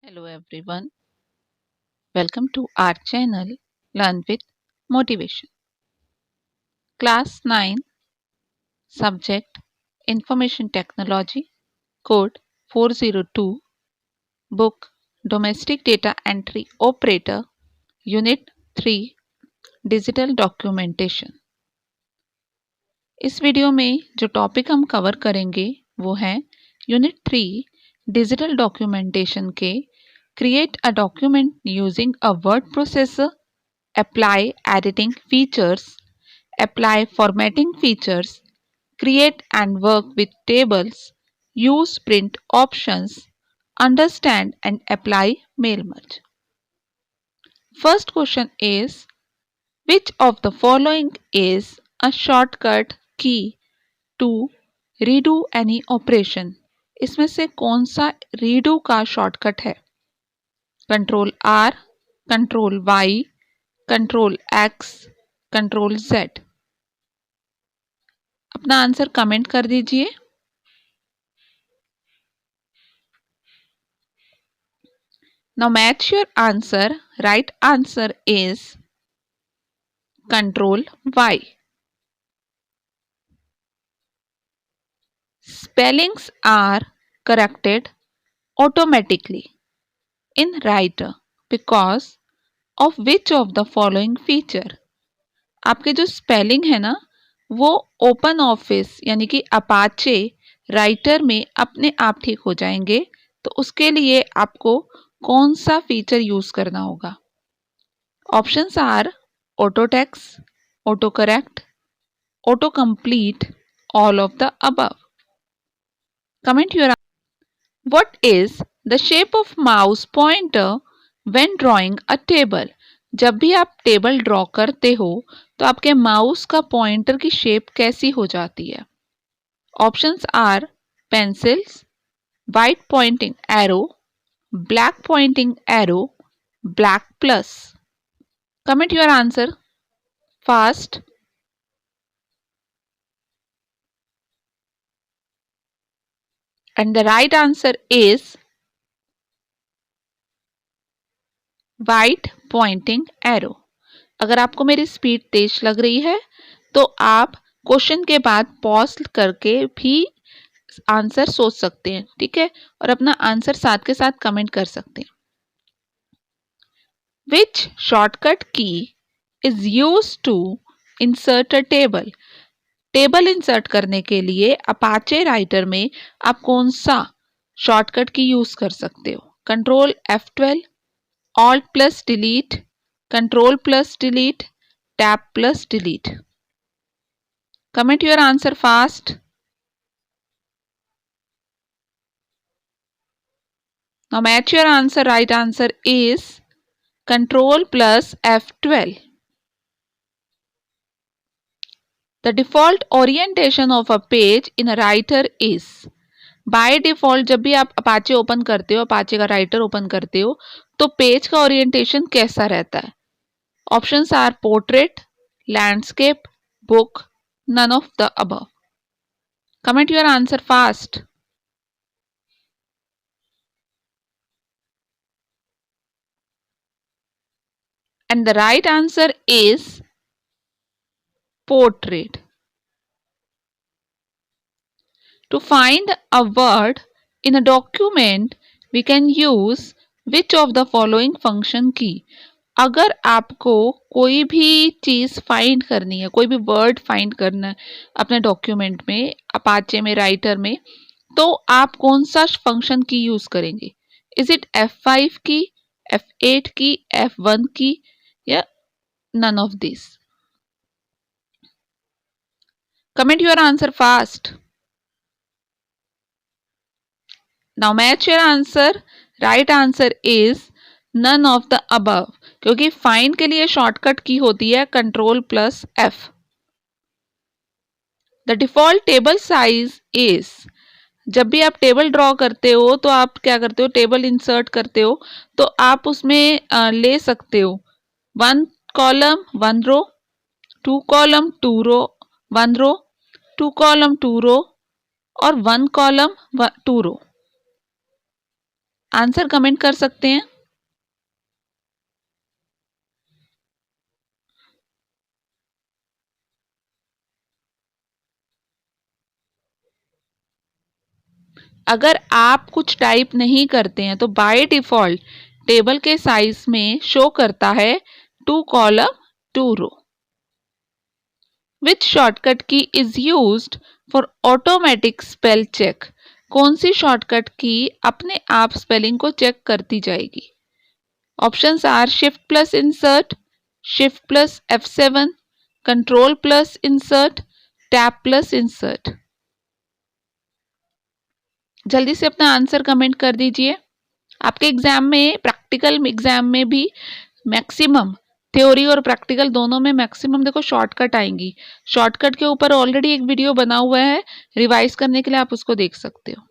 Hello everyone, welcome to our channel Learn with Motivation. Class 9, Subject Information Technology, Code 402, Book Domestic Data Entry Operator, Unit 3, Digital Documentation. इस video में जो topic हम cover करेंगे वो है unit 3 digital documentation के create a document using a word processor, apply editing features, apply formatting features, create and work with tables, use print options, understand and apply mail merge. First question is, which of the following is a shortcut key to redo any operation? इसमें से कौन सा redo का shortcut है? Control R, control Y, control X, control Z. अपना answer comment कर दीजिए. Now match your answer. Right answer is control Y. Spellings are corrected automatically in writer because of which of the following feature? आपके जो spelling है ना वो open office यानी कि अपाचे राइटर में अपने आप ठीक हो जाएंगे. तो उसके लिए आपको कौन सा फीचर यूज करना होगा? Options are auto text, auto correct, auto complete, all of the above. Comment your answer. What is the shape of mouse pointer when drawing a table? जब भी आप टेबल ड्रॉ करते हो तो आपके माउस का पॉइंटर की शेप कैसी हो जाती है? Options are pencils, white pointing arrow, black pointing arrow, black plus. Comment your answer fast. And the right answer is white pointing arrow. अगर आपको मेरी स्पीड तेज लग रही है तो आप क्वेश्चन के बाद पॉज करके भी आंसर सोच सकते हैं, ठीक है, और अपना आंसर साथ के साथ कमेंट कर सकते हैं. Which shortcut key is used to insert a table? Table insert करने के लिए अपाचे राइटर में आप कौन सा शॉर्टकट की यूज कर सकते हो? Control F12, Alt plus delete, Control plus delete, Tab plus delete. Comment your answer fast. Now match your answer. Right answer is Control plus F12. The default orientation of a page in a writer is. By default जब भी आप Apache open करते हो, Apache का writer open करते हो तो page का ओरिएंटेशन कैसा रहता है? Options are portrait, landscape, book, none of the above. Comment your answer fast. And the right answer is portrait. To find a word in a document, we can use which of the following function key? अगर आपको कोई भी चीज़ find करनी है, कोई भी word find करना है अपने डॉक्यूमेंट में, अपाचे में, राइटर में, तो आप कौन सा फंक्शन की यूज करेंगे? इज इट F5 की, F8 की, F1 की, या none of these? Comment your answer fast. Now match your answer. Right answer is none of the above. क्योंकि फाइंड के लिए शॉर्टकट की होती है control plus F. The default table size is. जब भी आप टेबल ड्रॉ करते हो तो आप क्या करते हो? टेबल इंसर्ट करते हो तो आप उसमें ले सकते हो 1 कॉलम 1 रो, 2 कॉलम 2 रो 1 रो, 2 कॉलम 2 रो और 1 कॉलम 2 रो. आंसर कमेंट कर सकते हैं। अगर आप कुछ टाइप नहीं करते हैं तो बाय डिफॉल्ट टेबल के साइज में शो करता है 2 column 2 row. Which shortcut key is used for automatic spell check? कौन सी शॉर्टकट की अपने आप स्पेलिंग को चेक करती जाएगी? Options are shift plus insert, shift plus F7, control plus insert, tab plus insert. जल्दी से अपना आंसर कमेंट कर दीजिए। आपके एग्जाम में, प्रैक्टिकल एग्जाम में भी मैक्सिमम थ्योरी और प्रैक्टिकल दोनों में मैक्सिमम देखो शॉर्टकट आएंगी। शॉर्टकट के ऊपर ऑलरेडी एक वीडियो बना हुआ है, रिवाइज करने के लिए आप उसको देख सकते हो।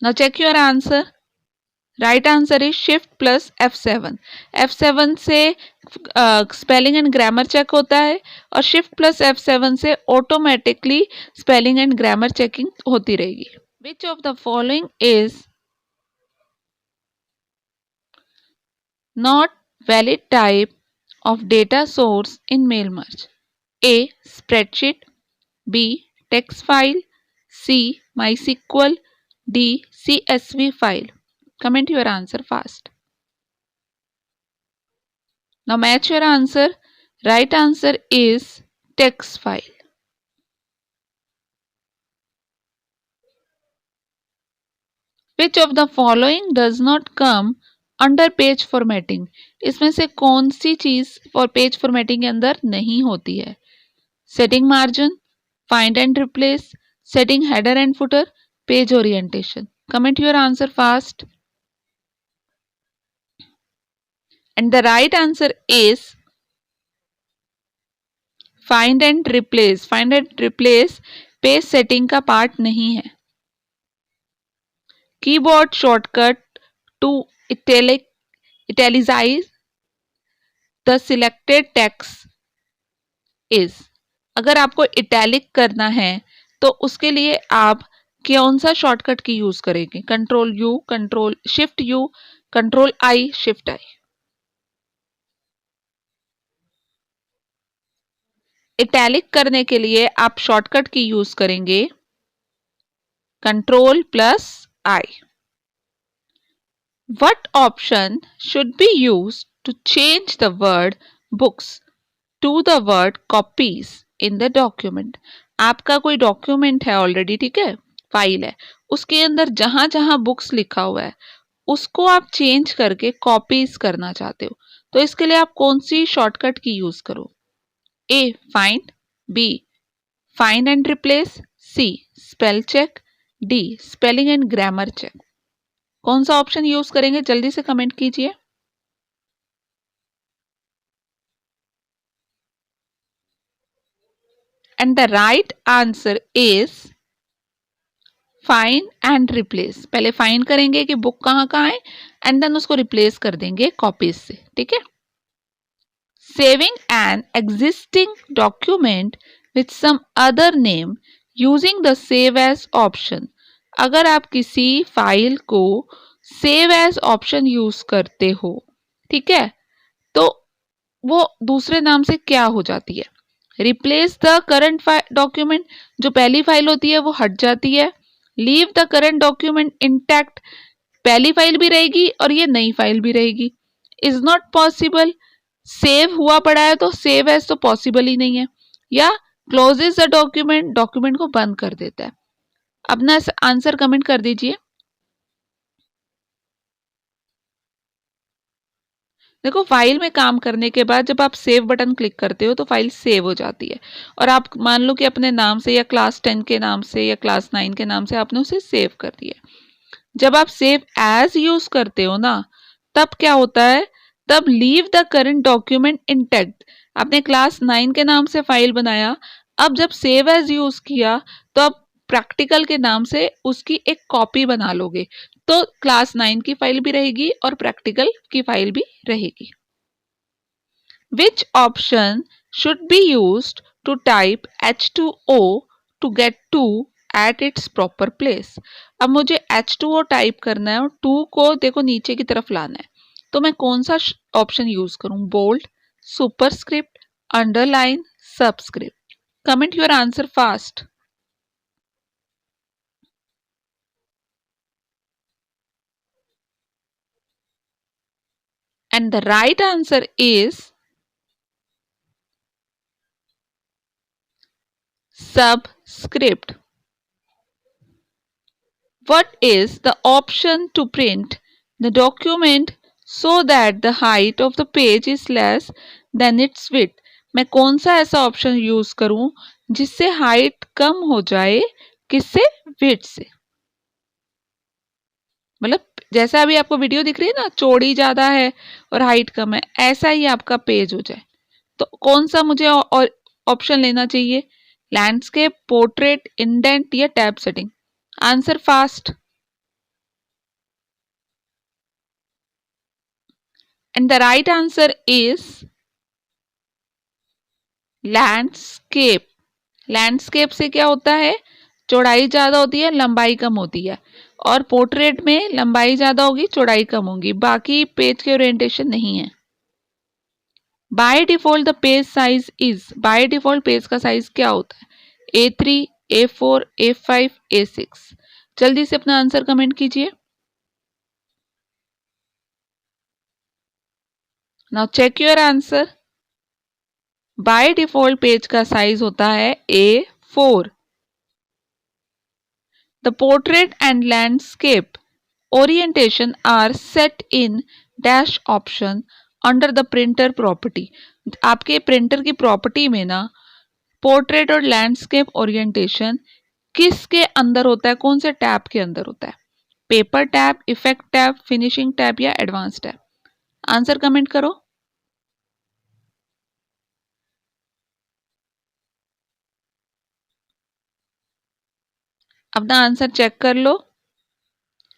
Now check your answer. Right answer is shift plus F7। F7 से स्पेलिंग एंड ग्रामर चेक होता है और शिफ्ट प्लस F7 से automatically spelling and grammar checking होती रहेगी। Which of the following is not valid type of data source in mail merge? A. Spreadsheet, B. Text file, C. MySQL, D. CSV file. Comment your answer fast. Now match your answer. Right answer is text file. Which of the following does not come under page formatting? इसमें से कौन सी चीज for page formatting के अंदर नहीं होती है? Setting margin, find and replace, setting header and footer, page orientation. Comment your answer fast. And the right answer is find and replace. Find and replace page setting का part नहीं है। Keyboard shortcut to italicise the selected text is. अगर आपको italic करना है तो उसके लिए आप कौन सा शॉर्टकट की यूज करेंगे? Control you, control shift you, control I, shift I. Italic करने के लिए आप शॉर्टकट की यूज करेंगे control plus I. What option should be used to change the word books to the word copies in the document? आपका कोई document है already, ठीक है, फाइल है, उसके अंदर जहां जहां बुक्स लिखा हुआ है उसको आप चेंज करके कॉपीज करना चाहते हो, तो इसके लिए आप कौन सी शॉर्टकट की यूज करो? A find, B find and replace, C spell check, D spelling and grammar check. कौन सा ऑप्शन यूज करेंगे? जल्दी से कमेंट कीजिए। And the right answer is find and replace. पहले फाइंड करेंगे कि बुक कहाँ कहाँ है एंड देन उसको रिप्लेस कर देंगे कॉपीज से, ठीक है। Saving an existing document with some other name using the save as option. अगर आप किसी फाइल को सेव एज ऑप्शन यूज करते हो, ठीक है, तो वो दूसरे नाम से क्या हो जाती है? रिप्लेस द करंट डॉक्यूमेंट, जो पहली फाइल होती है वो हट जाती है। Leave the current document intact, पहली फाइल भी रहेगी और ये नई फाइल भी रहेगी। इज नॉट पॉसिबल, सेव हुआ पड़ा है तो सेव एज तो पॉसिबल ही नहीं है। या क्लोजेस द डॉक्यूमेंट, डॉक्यूमेंट को बंद कर देता है। अपना आंसर कमेंट कर दीजिए। देखो, फाइल में काम करने के बाद जब आप सेव बटन क्लिक करते हो तो फाइल सेव हो जाती है, और आप मान लो कि अपने नाम से या क्लास 10 के नाम से या क्लास 9 के नाम से आपने उसे सेव कर दिया। जब आप सेव एज यूज करते हो ना, तब क्या होता है? तब leave the current document intact. आपने क्लास 9 के नाम से फाइल बनाया, अब जब सेव एज यूज किया तो आप प्रैक्टिकल के नाम से उसकी एक कॉपी बना लोगे, तो क्लास 9 की फाइल भी रहेगी और प्रैक्टिकल की फाइल भी रहेगी। Which option should be used to type H2O to get 2 at its proper place. अब मुझे H2O टाइप करना है और 2 को देखो नीचे की तरफ लाना है, तो मैं कौन सा ऑप्शन यूज करूं? Bold, superscript, underline, subscript? Comment your answer fast. And the right answer is subscript. What is the option to print the document so that the height of the page is less than its width? मैं कौन सा ऐसा option use करूं जिससे height कम हो जाए? किससे? Width से। मतलब जैसा अभी आपको वीडियो दिख रही है ना, चौड़ी ज्यादा है और हाइट कम है, ऐसा ही आपका पेज हो जाए। तो कौन सा मुझे और ऑप्शन लेना चाहिए? लैंडस्केप, पोर्ट्रेट, इंडेंट या tab setting? Answer fast. And the right answer is landscape. Landscape से क्या होता है? चौड़ाई ज्यादा होती है, लंबाई कम होती है। और पोर्ट्रेट में लंबाई ज्यादा होगी, चौड़ाई कम होगी, बाकी पेज के ओरिएंटेशन नहीं है। By default the page size is, bye default page का साइज क्या होता है? A3, A4, A5, A6? जल्दी से अपना आंसर कमेंट कीजिए। Now check your answer. By default page का साइज होता है A4। The portrait and landscape orientation are set in dash option under the printer property। आपके प्रिंटर की प्रॉपर्टी में ना पोर्ट्रेट और लैंडस्केप ओरिएंटेशन किसके अंदर होता है? कौन से टैब के अंदर होता है? Paper tab, effect tab, finishing tab या एडवांस टैब? आंसर कमेंट करो। अपना आंसर चेक कर लो।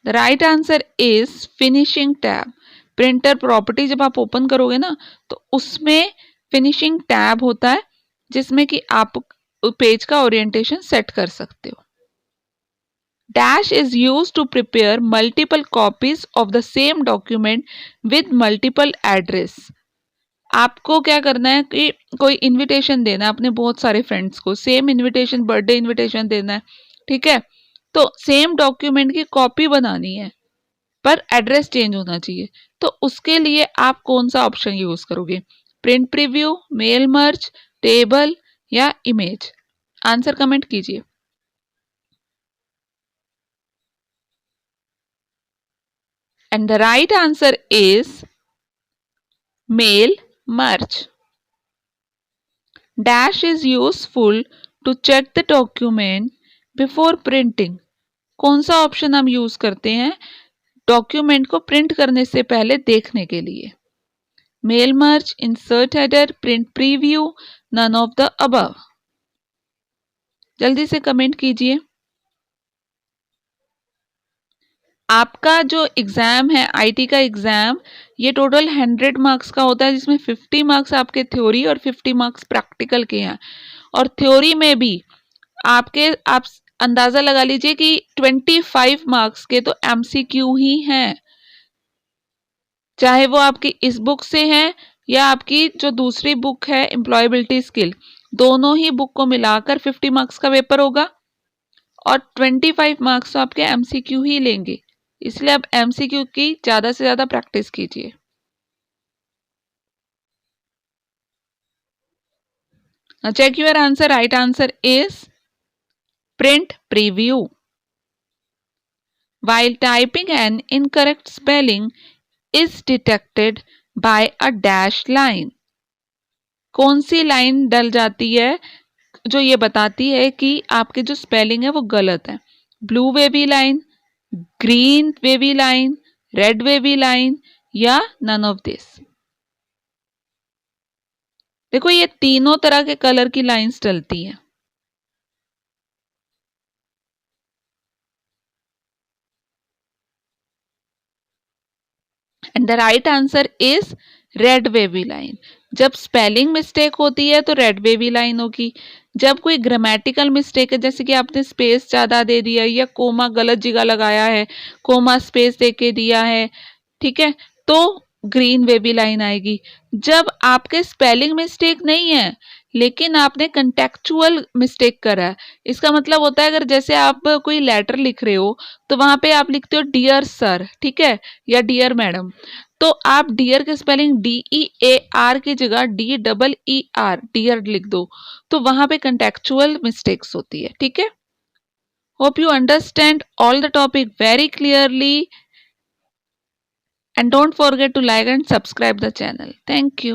The right answer is finishing tab. Printer property जब आप ओपन करोगे ना, तो उसमें फिनिशिंग टैब होता है जिसमें कि आप पेज का ओरिएंटेशन सेट कर सकते हो। Dash is use to prepare multiple copies of the same document with multiple address. आपको क्या करना है कि कोई इनविटेशन देना है अपने बहुत सारे फ्रेंड्स को, सेम इनविटेशन, बर्थडे इनविटेशन देना है, ठीक है? तो सेम डॉक्यूमेंट की कॉपी बनानी है पर एड्रेस चेंज होना चाहिए। तो उसके लिए आप कौन सा ऑप्शन यूज करोगे? Print preview, mail merge, table या इमेज? आंसर कमेंट कीजिए। And the right answer is mail merge. Dash is useful to check the document before printing. कौन सा ऑप्शन हम यूज करते हैं डॉक्यूमेंट को प्रिंट करने से पहले देखने के लिए? Mail merge, insert header, print preview, none of the above? जल्दी से कमेंट कीजिए। आपका जो एग्जाम है, आईटी का एग्जाम, ये टोटल 100 मार्क्स का होता है, जिसमें 50 मार्क्स आपके थ्योरी और 50 मार्क्स प्रैक्टिकल के हैं। और थ्योरी में भी आप अंदाजा लगा लीजिए कि 25 मार्क्स के तो एमसीक्यू ही हैं, चाहे वो आपकी इस बुक से है या आपकी जो दूसरी बुक है एम्प्लॉयबिलिटी स्किल, दोनों ही बुक को मिलाकर 50 मार्क्स का पेपर होगा और 25 मार्क्स तो आपके एमसीक्यू ही लेंगे। इसलिए आप एमसीक्यू की ज्यादा से ज्यादा प्रैक्टिस कीजिए। Check your answer. Right answer is print preview. While typing an incorrect spelling is detected by a dash line। कौन सी लाइन डल जाती है जो ये बताती है कि आपके जो स्पेलिंग है वो गलत है? Blue wavy line, green wavy line, red wavy line या नन ऑफ दिस? देखो ये तीनों तरह के कलर की लाइंस डलती हैं। And the right answer is red wavy line. जब स्पेलिंग मिस्टेक होती है तो रेड वेवी लाइन होगी। जब कोई ग्रामेटिकल मिस्टेक है, जैसे कि आपने स्पेस ज़्यादा दे दिया या कोमा गलत जगह लगाया है, कोमा स्पेस दे के दिया है, ठीक है, तो ग्रीन वेवी लाइन आएगी। जब आपके स्पेलिंग मिस्टेक नहीं है लेकिन आपने कंटेक्चुअल मिस्टेक करा है, इसका मतलब होता है अगर जैसे आप कोई लेटर लिख रहे हो तो वहां पे आप लिखते हो डियर सर, ठीक है, या डियर मैडम, तो आप डियर के स्पेलिंग DEAR की जगह DEER डियर लिख दो, तो वहां पे कंटेक्चुअल मिस्टेक्स होती है, ठीक है। Hope you understand all the topic very clearly and don't forget to like and subscribe the channel. Thank you.